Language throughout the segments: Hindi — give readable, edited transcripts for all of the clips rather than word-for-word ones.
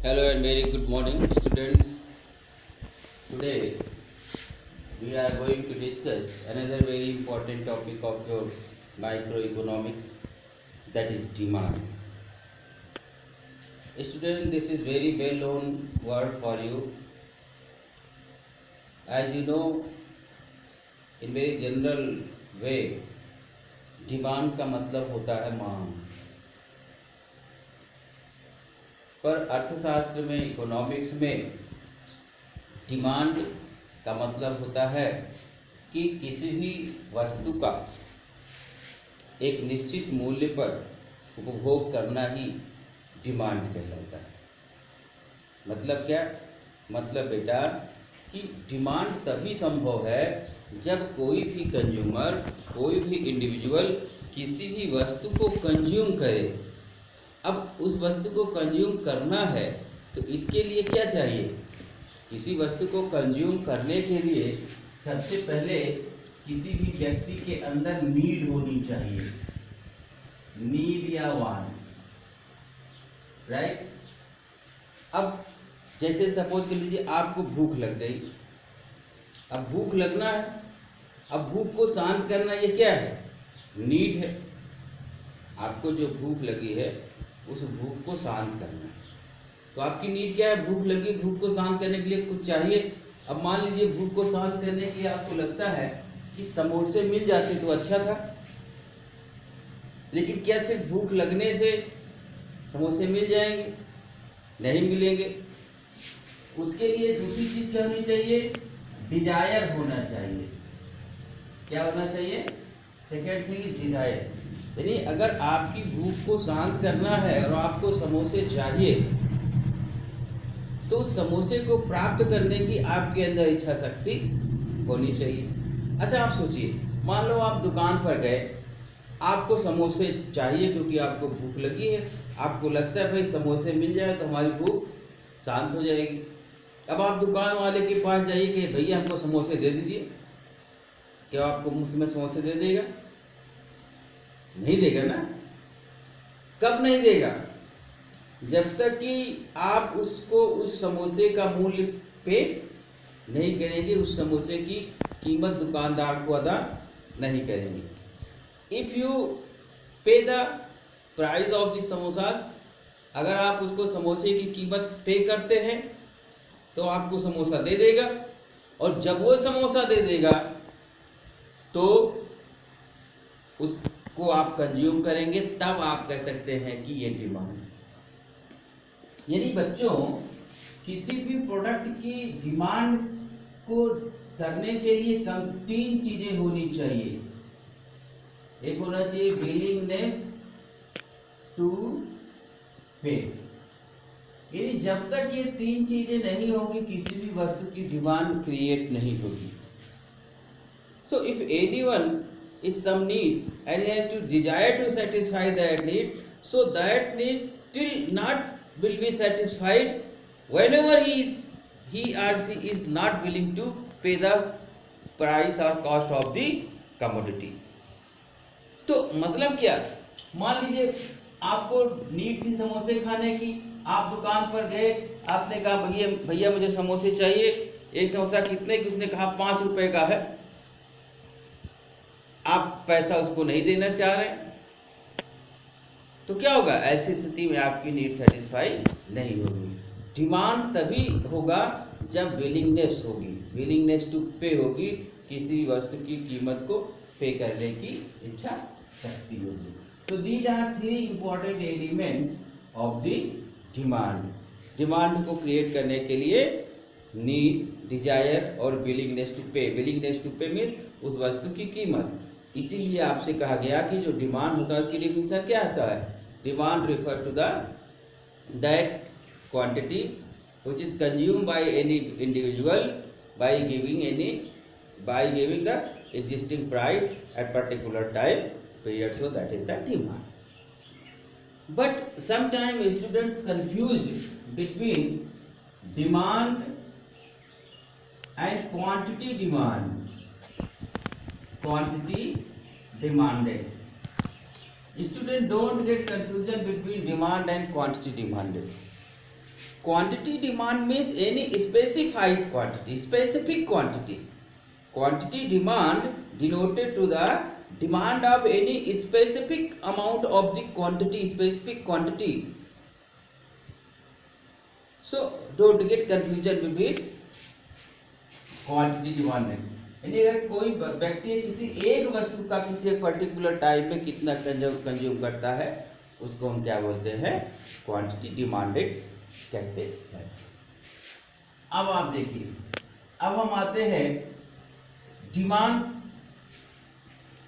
Hello and very good morning, students. Today we are going to discuss another very important topic of your microeconomics, that is demand. Student, this is very well known word for you. As you know, in very general way, demand का मतलब होता है मांग, पर अर्थशास्त्र में, इकोनॉमिक्स में डिमांड का मतलब होता है कि किसी भी वस्तु का एक निश्चित मूल्य पर उपभोग करना ही डिमांड कहलाता है। मतलब क्या? मतलब बेटा कि डिमांड तभी संभव है जब कोई भी कंज्यूमर, कोई भी इंडिविजुअल किसी भी वस्तु को कंज्यूम करे। अब उस वस्तु को कंज्यूम करना है तो इसके लिए क्या चाहिए? किसी वस्तु को कंज्यूम करने के लिए सबसे पहले किसी भी व्यक्ति के अंदर नीड होनी चाहिए, नीड या वांट, राइट। अब जैसे सपोज कर लीजिए आपको भूख लग गई। अब भूख लगना है, अब भूख को शांत करना, ये क्या है? नीड है। आपको जो भूख लगी है उस भूख को शांत करना है, तो आपकी नीड क्या है? भूख लगी, भूख को शांत करने के लिए कुछ चाहिए। अब मान लीजिए भूख को शांत करने के लिए आपको लगता है कि समोसे मिल जाते तो अच्छा था, लेकिन क्या सिर्फ भूख लगने से समोसे मिल जाएंगे? नहीं मिलेंगे। उसके लिए दूसरी चीज क्या होनी चाहिए? डिजायर होना चाहिए। क्या होना चाहिए? Second thing is desire. यानी अगर आपकी भूख को शांत करना है और आपको समोसे चाहिए तो समोसे को प्राप्त करने की आपके अंदर इच्छा शक्ति होनी चाहिए। अच्छा आप सोचिए, मान लो आप दुकान पर गए, आपको समोसे चाहिए क्योंकि आपको भूख लगी है। आपको लगता है भाई समोसे मिल जाए तो हमारी भूख शांत हो जाएगी। अब आप दुकान वाले के पास जाइए कि भैया हमको समोसे दे दीजिए। क्या आपको मुफ्त में समोसे दे देगा? नहीं देगा ना। कब नहीं देगा? जब तक कि आप उसको उस समोसे का मूल्य पे नहीं करेंगे, उस समोसे की कीमत दुकानदार को अदा नहीं करेंगे। इफ यू पे the price of the samosas, अगर आप उसको समोसे की कीमत पे करते हैं तो आपको समोसा दे देगा, और जब वो समोसा दे देगा तो उसको आप कंज्यूम करेंगे, तब आप कह सकते हैं कि ये डिमांड। यानी बच्चों, किसी भी प्रोडक्ट की डिमांड को करने के लिए कम तीन चीजें होनी चाहिए। एक होना चाहिए विलिंगनेस टू पे। यानी जब तक ये तीन चीजें नहीं होंगी किसी भी वस्तु की डिमांड क्रिएट नहीं होगी। So if anyone is some need and he has to desire to satisfy that need, so that need till not will be satisfied whenever he or she is not willing to pay the price or cost of the commodity. तो मतलब क्या? मान लीजिए आपको नीड थी समोसे खाने की, आप दुकान पर गए, आपने कहा भैया भैया मुझे समोसे चाहिए। एक समोसा कितने की? उसने कहा 5 रुपए का है। आप पैसा उसको नहीं देना चाह रहे, तो क्या होगा? ऐसी स्थिति में आपकी नीड सेटिस्फाई नहीं होगी। डिमांड तभी होगा जब विलिंगनेस होगी, विलिंगनेस टू पे होगी, किसी भी वस्तु की कीमत को पे करने की इच्छा शक्ति होगी। तो these are 3 important elements of the demand. Demand को क्रिएट करने के लिए नीड, डिजायर और willingness to pay. Willingness to pay means उस वस्तु की कीमत। इसीलिए आपसे कहा गया कि जो डिमांड होता है उसकी डेफिनेशन क्या आता है? Demand refer to the that quantity which is consumed by any individual by giving the existing price at particular time period, so that is the demand. But sometimes students confused between demand and quantity demanded. Students don't get confusion between demand and quantity demanded. Quantity demand means any specified quantity, specific quantity. Quantity demand denoted to the demand of any specific amount of the quantity, specific quantity. So don't get confusion between quantity demand. यानी अगर कोई व्यक्ति किसी एक वस्तु का किसी एक पर्टिकुलर टाइम में कितना कंज्यूम करता है, उसको हम क्या बोलते हैं? क्वांटिटी डिमांडेड कहते हैं। अब आप देखिए, अब हम आते हैं डिमांड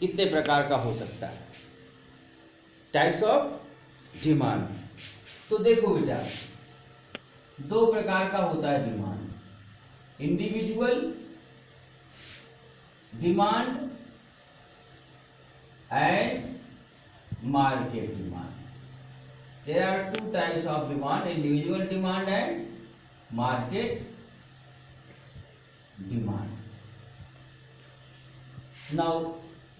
कितने प्रकार का हो सकता है, टाइप्स ऑफ डिमांड। तो देखो बेटा, दो प्रकार का होता है demand, individual demand and market demand. There are two types of demand, individual demand and market demand. Now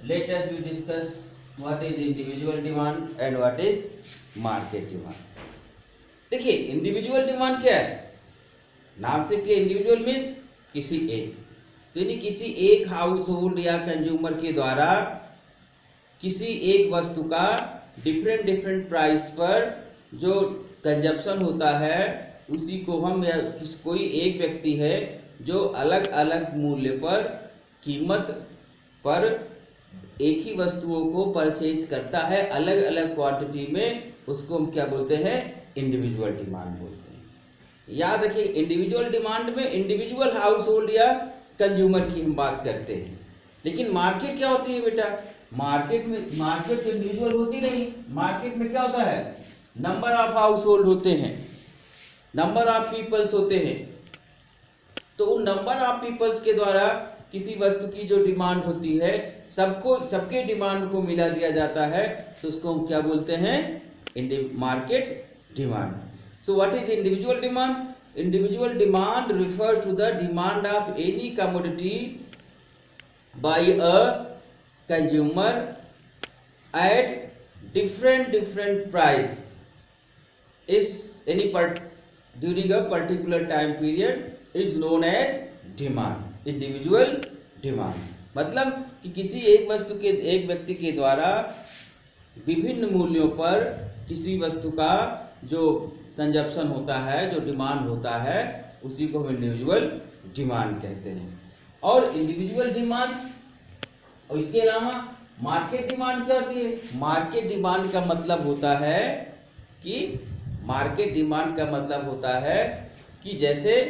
let us we discuss what is individual demand and what is market demand. देखिए, इंडिविजुअल डिमांड क्या है? नाम से क्या, इंडिविजुअल मीन्स किसी एक, तो यानी किसी एक हाउस होल्ड या कंज्यूमर के द्वारा किसी एक वस्तु का डिफरेंट प्राइस पर जो कंजप्शन होता है, उसी को हम, या कोई एक व्यक्ति है जो अलग अलग मूल्य पर, कीमत पर एक ही वस्तुओं को परचेज करता है अलग अलग क्वांटिटी में, उसको हम क्या बोलते हैं? इंडिविजुअल डिमांड बोलते हैं। याद रखिए, इंडिविजुअल डिमांड में इंडिविजुअल हाउस होल्ड या कंज्यूमर की हम बात करते हैं। लेकिन मार्केट क्या होती है बेटा? मार्केट तो इंडिविजुअल होती नहीं, मार्केट में क्या होता है? नंबर ऑफ हाउस होल्ड होते हैं, नंबर ऑफ पीपल्स होते हैं। तो उन नंबर ऑफ पीपल्स के द्वारा किसी वस्तु की जो डिमांड होती है, सबके डिमांड को मिला दिया जाता है, तो उसको हम क्या बोलते हैं? Market demand. So what is individual demand? Individual demand refers to the demand of any commodity by a consumer at different price is during a particular time period is known as demand. Individual demand मतलब कि किसी एक वस्तु के, एक व्यक्ति के द्वारा विभिन्न मूल्यों पर किसी वस्तु का जो कंजप्शन होता है, जो डिमांड होता है, उसी को हम इंडिविजुअल डिमांड कहते हैं। और इंडिविजुअल डिमांड, और इसके अलावा मार्केट डिमांड क्या होती है? मार्केट डिमांड का मतलब होता है कि, मार्केट डिमांड का मतलब होता है कि जैसे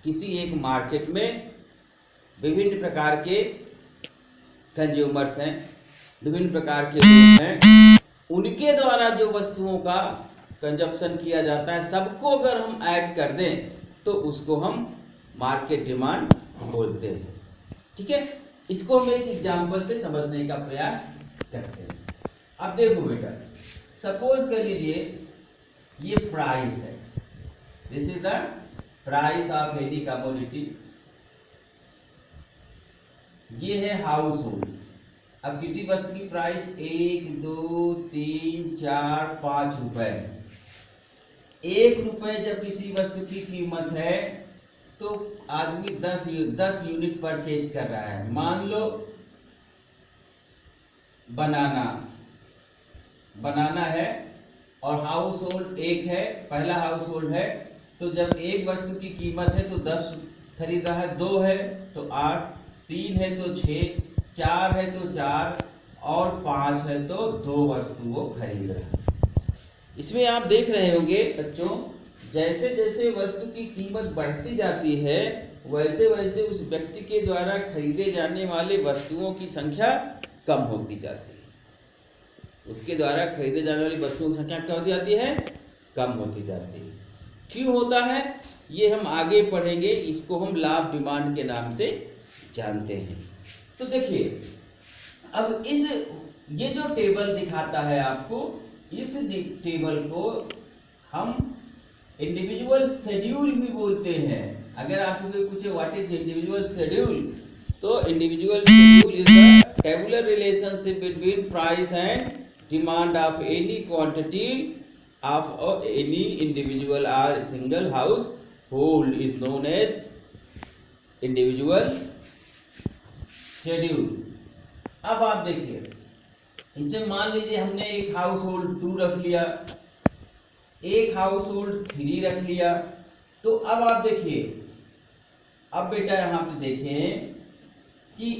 किसी एक मार्केट में विभिन्न प्रकार के कंज्यूमर्स हैं, विभिन्न प्रकार के लोग हैं, उनके द्वारा जो वस्तुओं का कंजप्शन किया जाता है, सबको अगर हम ऐड कर दें तो उसको हम मार्केट डिमांड बोलते हैं। ठीक है, इसको हम एक एग्जांपल से समझने का प्रयास करते हैं। अब देखो बेटा, सपोज कर लीजिए ये प्राइस है, this is the price of any commodity, ये है हाउस होल्ड। अब किसी वस्तु की प्राइस 1, 2, 3, 4, 5 रुपए। 1 रुपए जब किसी वस्तु की कीमत है तो आदमी 10 यूनिट परचेज कर रहा है। मान लो बनाना है और हाउस होल्ड एक है, पहला हाउस होल्ड है, तो जब एक वस्तु की कीमत है तो 10 खरीद रहा है, 2 है तो 8, 3 है तो 6, 4 है तो 4 और 5 है तो 2 वस्तुओं खरीद रहा है। इसमें आप देख रहे होंगे बच्चों, जैसे जैसे वस्तु की कीमत बढ़ती जाती है, वैसे वैसे उस व्यक्ति के द्वारा खरीदे जाने वाले वस्तुओं की संख्या कम होती जाती है। उसके द्वारा खरीदे जाने वाली वस्तुओं की संख्या क्या होती जाती है? कम होती जाती है। क्यों होता है ये हम आगे पढ़ेंगे, इसको हम लॉ ऑफ डिमांड के नाम से जानते हैं। तो देखिए, अब ये जो टेबल दिखाता है आपको, इस टेबल को हम इंडिविजुअल शेड्यूल भी बोलते हैं। अगर आपको पूछे व्हाट इज इंडिविजुअल शेड्यूल, तो individual schedule is the tabular relationship between price and demand of any quantity of any individual or single household is known as individual schedule. अब आप देखिए, इसमें मान लीजिए हमने एक हाउस होल्ड 2 रख लिया, एक हाउस होल्ड 3 रख लिया। तो अब आप देखिए, अब बेटा यहाँ पे देखें कि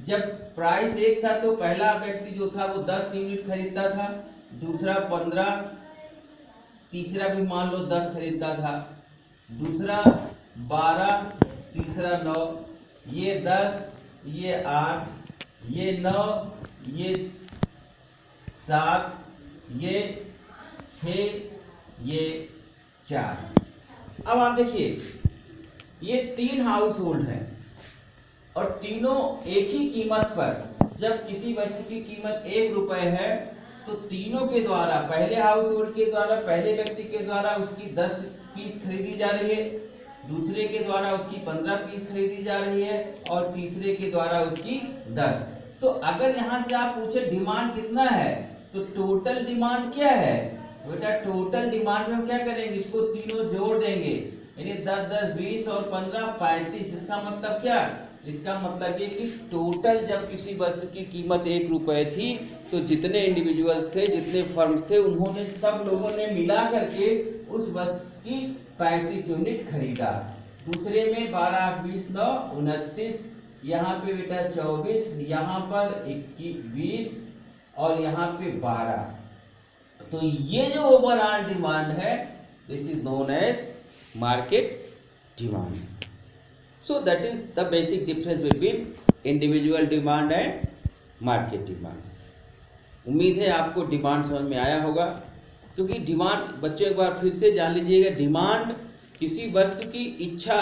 जब प्राइस एक था तो पहला व्यक्ति जो था वो 10 यूनिट खरीदता था, दूसरा 15, तीसरा भी मान लो 10 खरीदता था, दूसरा 12, तीसरा 9, ये 10, ये 8, ये 9, ये 7, ये 6, ये 4। अब आप देखिए, ये 3 हाउस होल्ड हैं और तीनों एक ही कीमत पर, जब किसी वस्तु की कीमत 1 रुपए है तो तीनों के द्वारा, पहले हाउस होल्ड के द्वारा, पहले व्यक्ति के द्वारा उसकी 10 पीस खरीदी जा रही है, दूसरे के द्वारा उसकी 15 पीस खरीदी जा रही है और तीसरे के द्वारा उसकी 10। तो अगर यहाँ से आप पूछे डिमांड कितना है, तो टोटल डिमांड क्या है बेटा? टोटल डिमांड में हम क्या करेंगे, इसको तीनों जोड़ देंगे, यानी 10 10 20 और 15 35। इसका मतलब क्या? इसका मतलब ये कि टोटल जब किसी वस्तु की कीमत 1 रुपए थी तो जितने इंडिविजुअल्स थे, जितने फर्म्स थे, उन्होंने सब लोगों ने मिला करके उस वस्तु की 35 यूनिट खरीदा। दूसरे में 12 20 9 29, यहाँ पे बेटा 24, यहाँ पर 21 20 और यहाँ पे 12। तो ये जो ओवरऑल डिमांड है, this is known as market demand. So that is the basic difference between individual demand and market demand. उम्मीद है आपको डिमांड समझ में आया होगा, क्योंकि डिमांड बच्चों एक बार फिर से जान लीजिएगा, डिमांड किसी वस्तु की इच्छा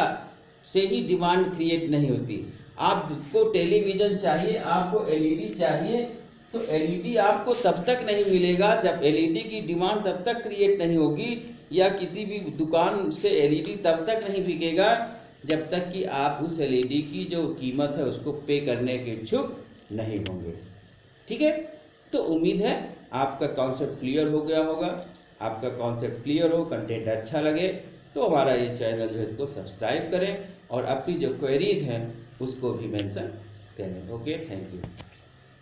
से ही डिमांड क्रिएट नहीं होती। आपको टेलीविजन चाहिए, आपको एलईडी चाहिए, तो एलईडी आपको तब तक नहीं मिलेगा जब एलईडी की डिमांड तब तक क्रिएट नहीं होगी, या किसी भी दुकान से एलईडी तब तक नहीं बिकेगा जब तक कि आप उस एलईडी की जो कीमत है उसको पे करने के इच्छुक नहीं होंगे। ठीक है, तो उम्मीद है आपका कॉन्सेप्ट क्लियर हो गया होगा। आपका कॉन्सेप्ट क्लियर हो, कंटेंट अच्छा लगे तो हमारा ये चैनल जो है इसको सब्सक्राइब करें और अपनी जो क्वेरीज हैं उसको भी मेंशन करें। Okay, thank you.